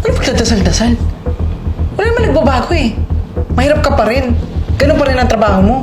Ano pagdadasal-dasal? Wala naman nagbabago eh. Mahirap ka pa rin. Ganun pa rin ang trabaho mo.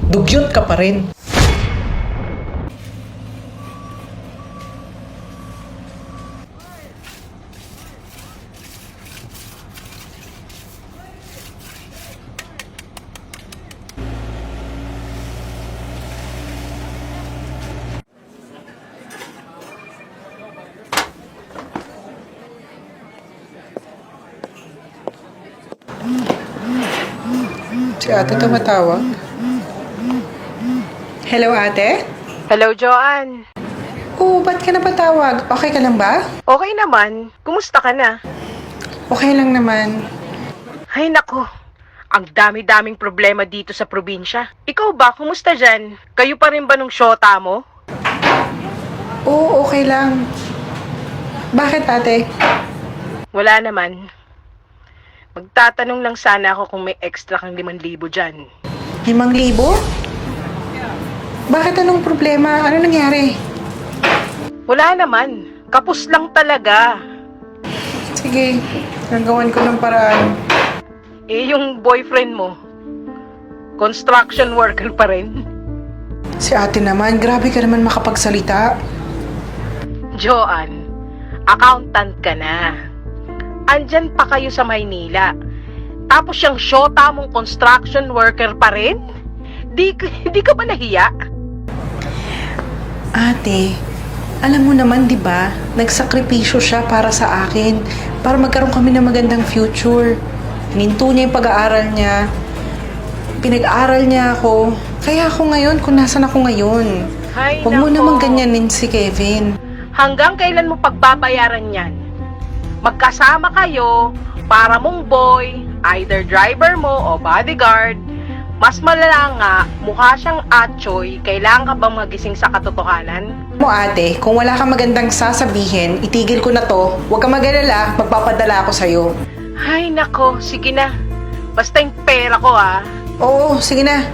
Dugyot ka pa rin. Si ate tumatawag. Hello, ate? Hello, Joanne. Oo, ba't ka napatawag? Okay ka lang ba? Okay naman. Kumusta ka na? Okay lang naman. Ay, nako. Ang dami-daming problema dito sa probinsya. Ikaw ba? Kumusta dyan? Kayo pa rin ba nung syota mo? Oo, okay lang. Bakit, ate? Wala naman. Magtatanong lang sana ako kung may extra kang 5,000 dyan. 5,000? Bakit anong problema? Ano nangyari? Wala naman. Kapos lang talaga. Sige, gagawan ko ng paraan. Eh, yung boyfriend mo, construction worker pa rin. Si ate naman, grabe ka naman makapagsalita. Joanne, accountant ka na. Andyan pa kayo sa Maynila. Tapos yung syota mong construction worker pa rin? Di ka ba nahiya? Ate, alam mo naman 'di ba, nagsakripisyo siya para sa akin, para magkaroon kami ng magandang future. Hininto niya yung pag-aaral niya. Pinag-aral niya ako. Kaya ako ngayon kung nasan ako ngayon. Ay, Huwag mo nako. naman ganyanin si Kevin. Hanggang kailan mo pagbabayaran yan? Magkasama kayo, para mong boy, either driver mo o bodyguard. Mas malala nga, mukha siyang atchoy, kailangan ka bang magising sa katotohanan? Mo ate, kung wala kang magandang sasabihin, itigil ko na to. Huwag kang mag-alala, magpapadala ako sa'yo. Ay nako, sige na. Basta yung pera ko ah. Oo, sige na.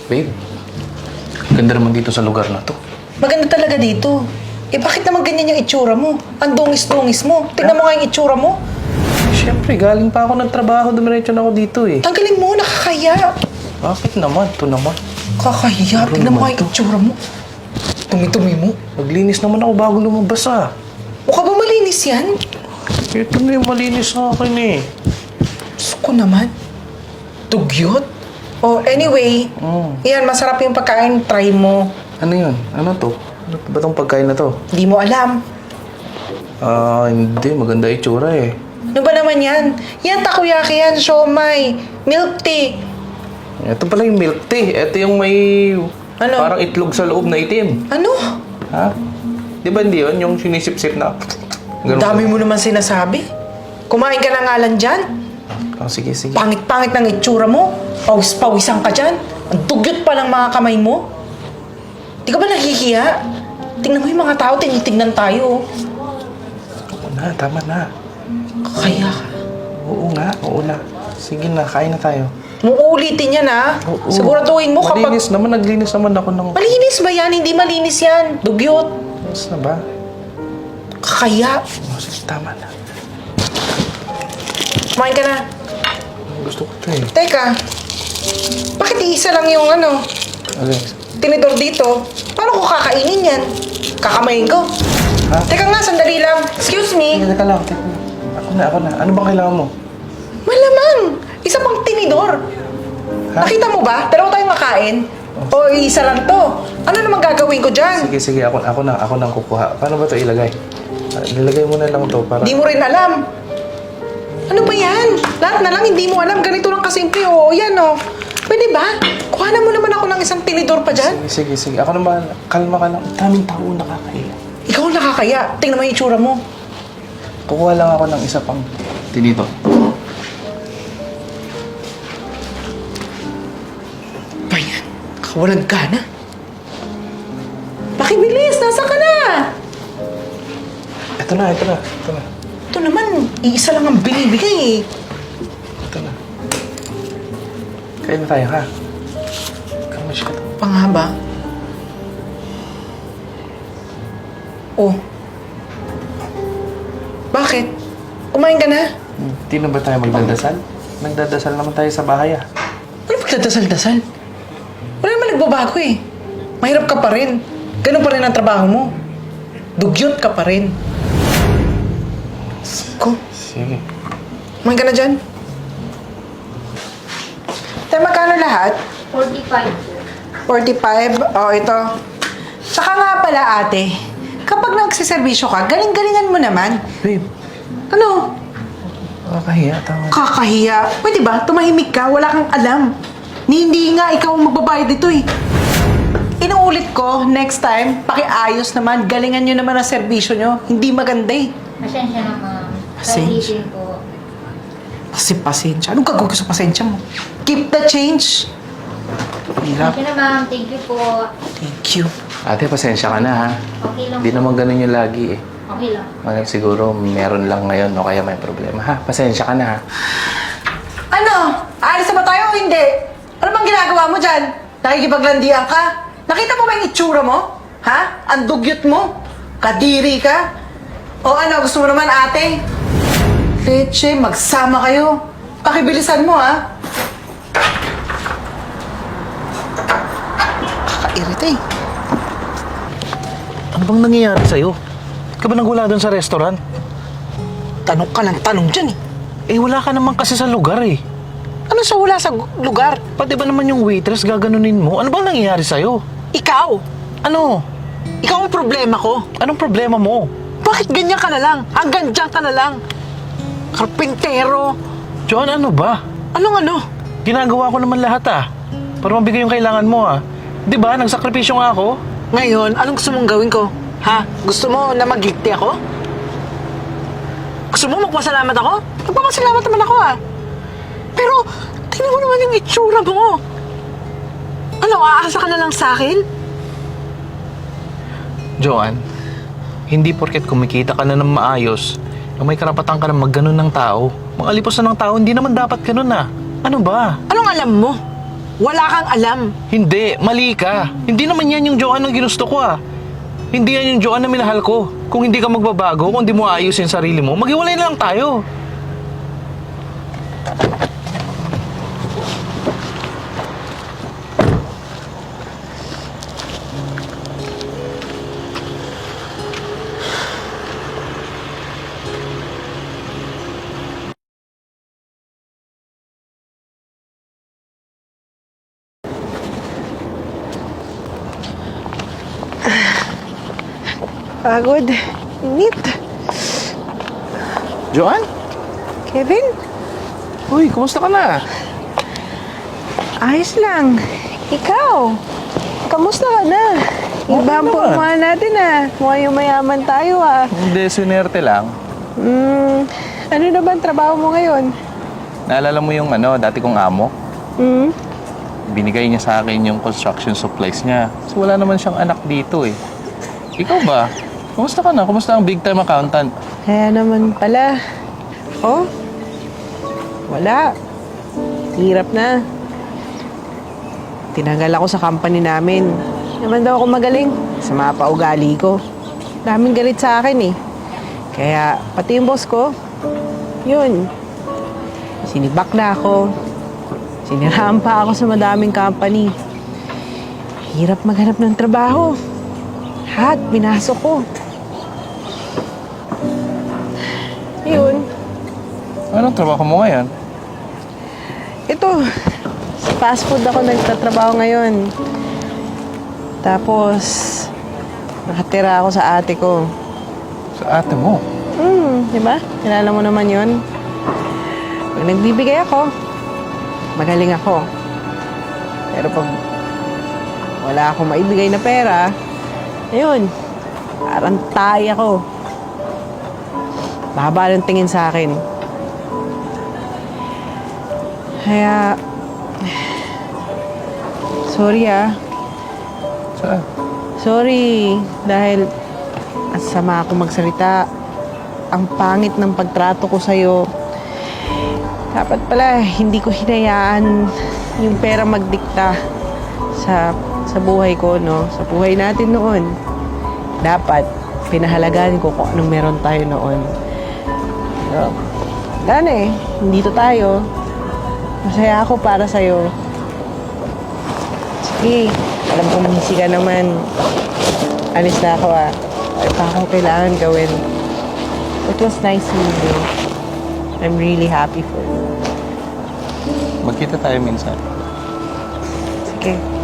Babe, ganda naman dito sa lugar na to. Maganda talaga dito. Eh bakit naman ganyan yung itsura mo? Ang dungis-dungis mo. Tingnan mo nga yung itsura mo. Siyempre, galing pa ako ng trabaho, dumiretso na ako dito eh. Tanggalin mo, nakakaya. Bakit naman? Ito naman. Kakahiya. Ano Tingnan mo nga naman yung to? itsura mo. Tumi-tumi mo. Maglinis naman ako bago lumabas ah. Mukha ba malinis yan? Ito na yung malinis sa akin eh. Diyos ko naman. Dugyot. Oh, anyway. Yan, masarap yung pagkain. Try mo. Ano yun? Ano to? Ano ba tong pagkain na to? Hindi mo alam. Hindi. Maganda itsura eh. Ano ba naman yan? Yan, takoyaki yan. Siomay. Milk tea. Ito pala yung milk tea. Ito yung may Ano? parang itlog sa loob na itim. Ano? Ha? Di ba hindi yun? Yung sinisip-sip na... Ang dami mo naman sinasabi. Kumain ka na nga lang dyan. Sige, sige. Pangit-pangit ng itsura mo. Pawis-pawisan ka dyan. Ang dugyot pa ng mga kamay mo. Di ka ba nahihiya? Tingnan mo yung mga tao, tinitignan tayo. Oo na, tama na. Kaya ka. Oo nga, oo na. Sige na, kain na tayo. Muulitin yan ha. Oo. Siguraduhin mo kapag... Malinis naman, naglinis naman ako ng... Malinis ba yan? Hindi malinis yan. Dugyot. Malinis na ba? Kaya. Sige, tama na. Kumain ka na. Gusto ko ito eh. Teka. Bakit iisa lang yung Alex. tinidor dito? Paano ko kakainin yan? Kakamayin ko. Ha? Teka nga, sandali lang. Excuse me. Teka lang, teka lang. Ako na. Ano bang kailangan mo? Malamang. Isa pang tinidor. Ha? Nakita mo ba? Dalawa tayong makain. O isa lang to. Ano naman gagawin ko dyan? Sige, ako nang kukuha. Paano ba ito ilagay? Nilagay mo na lang to para... Di mo rin alam. Ano ba yan? Lahat na lang hindi mo alam. Ganito lang kasimple. Oo, yan o. Pwede ba? Kuhanan mo naman ako ng isang tinidor pa dyan. Sige. Ako naman, kalma ka lang. Daming tao nakakaya. Ikaw ang nakakaya. Tingnan mo yung itsura mo. Kukuha lang ako ng isa pang tinito. Walang gana. Pakibilis! Nasa ka na? Ito na. Ito naman, iisa lang ang binibigay eh. Ito na. Kain na tayo, ha? Kamush ka. Pangaba? Oh. Bakit? Kumain ka na? Hindi na ba tayo magdadasal? Nagdadasal naman tayo sa bahay, ah. Ano magdadasal-dasal? Wala naman nagbabago eh. Mahirap ka pa rin. Ganun pa rin ang trabaho mo. Dugyot ka pa rin. Ko, Sige. kumain ka na dyan. Tayo, magkano lahat? 45 po. 45? Oh, ito. Tsaka nga pala ate, kapag nagsiservisyo ka, galing-galingan mo naman. Babe, Ano? nakakahiya. Tama. Kakahiya. Pwede ba? Tumahimik ka, wala kang alam. Hindi nga ikaw ang magbabayad dito eh. Inuulit ko, next time, pakiayos naman, galingan nyo naman ang serbisyo nyo. Hindi maganda eh. Pasensya na, ma'am. Pasensya. Paulitin po. Kasi pasensya. Anong gagawin ko sa pasensya mo? Keep the change. Hirap. Pasensya na, ma'am. Thank you po. Thank you. Ate, pasensya ka na, ha? Okay lang Hindi po. naman ganun yung lagi, eh. Okay lang. Siguro meron lang ngayon o kaya may problema, ha? Pasensya ka na, ha? Ano? Aalis na ba tayo o hindi? Ano bang ginagawa mo dyan? Nakikipaglandian ka? Nakita mo ba yung itsura mo? Ha? Ang dugyot mo? Kadiri ka? O ano, gusto mo naman ate? Leche, magsama kayo. Pakibilisan mo ha. Kakairita eh. Ano bang nangyayari sa'yo? Ba't ka ba nagwala doon sa restaurant? Tanong ka ng tanong dyan eh. Eh, wala ka naman kasi sa lugar eh. Ano sa wala sa lugar? Pati ba naman yung waitress gaganunin mo? Ano bang nangyayari sa'yo? Ikaw! Ano? Ikaw ang problema ko. Anong problema mo? Bakit ganyan ka na lang? Hanggang dyan ka na lang. Karpintero. John, ano ba? Anong ano? Ginagawa ko naman lahat ah. Para mabigay yung kailangan mo ah. Di ba? Nagsakripisyo nga ako. Ngayon, anong gusto mong gawin ko? Ha? Gusto mo na magigti ako? Gusto mo magpasalamat ako? Magpapasalamat naman ako ah. Pero, tingnan mo naman yung itsura mo. Ano, aasa ka na lang sa akin? Joanne, hindi porket kumikita ka na ng maayos, na may karapatan ka na magganon ng tao. Mangalipos na ng tao, hindi naman dapat ganun ah. Ano ba? Anong alam mo? Wala kang alam. Hindi, mali ka. Hindi naman yan yung Joanne na ginusto ko ah. Hindi yan yung Joanne na minahal ko. Kung hindi ka magbabago, kung hindi mo ayos yung sarili mo, maghiwalay na lang tayo. Pagod. Init. Joanne? Kevin? Uy, kumusta ka na? Ayos lang. Ikaw? Kamusta ka na? Iba ang naman. pumama natin ah. Mukhang yung mayaman tayo ah. Hindi, swinerte lang. Ano na ba ang trabaho mo ngayon? Naalala mo yung dati kong amo? Hmm? Binigay niya sa akin yung construction supplies niya. Kasi wala naman siyang anak dito eh. Ikaw ba? Kumusta ka na? Kumusta ang big time accountant? Kaya naman pala. Oh? Wala. Hirap na. Tinanggal ako sa company namin. Naman daw ako magaling sa mga paugali ko. Daming galit sa akin eh. Kaya pati yung boss ko, yun. Sinibak na ako. Siniraan pa ako sa madaming company. Hirap maghanap ng trabaho. Lahat, binasok ko. Yun. Anong trabaho mo ngayon? Ito, sa fast food ako nagtatrabaho ngayon. Tapos, nakatira ako sa ate ko. Sa ate mo? Di ba? Kilala mo naman yun. Pag nagbibigay ako, magaling ako. Pero pag wala akong maibigay na pera, ayun, parang tayo ako. Mahaba ng tingin sa akin. Kaya, sorry Saan? Sorry, dahil sama ako magsalita. Ang pangit ng pagtrato ko sa'yo. Dapat pala, hindi ko hinayaan yung pera magdikta sa buhay ko, no? Sa buhay natin noon. Dapat, pinahalagaan ko kung anong meron tayo noon. So, wala na eh. Nandito tayo. Masaya ako para sa'yo. Sige, alam ko mahisi ka naman. Alis na ako ah. Ay pa akong kailangan gawin. It was nice meeting you. I'm really happy for you. Magkita tayo minsan. Sige.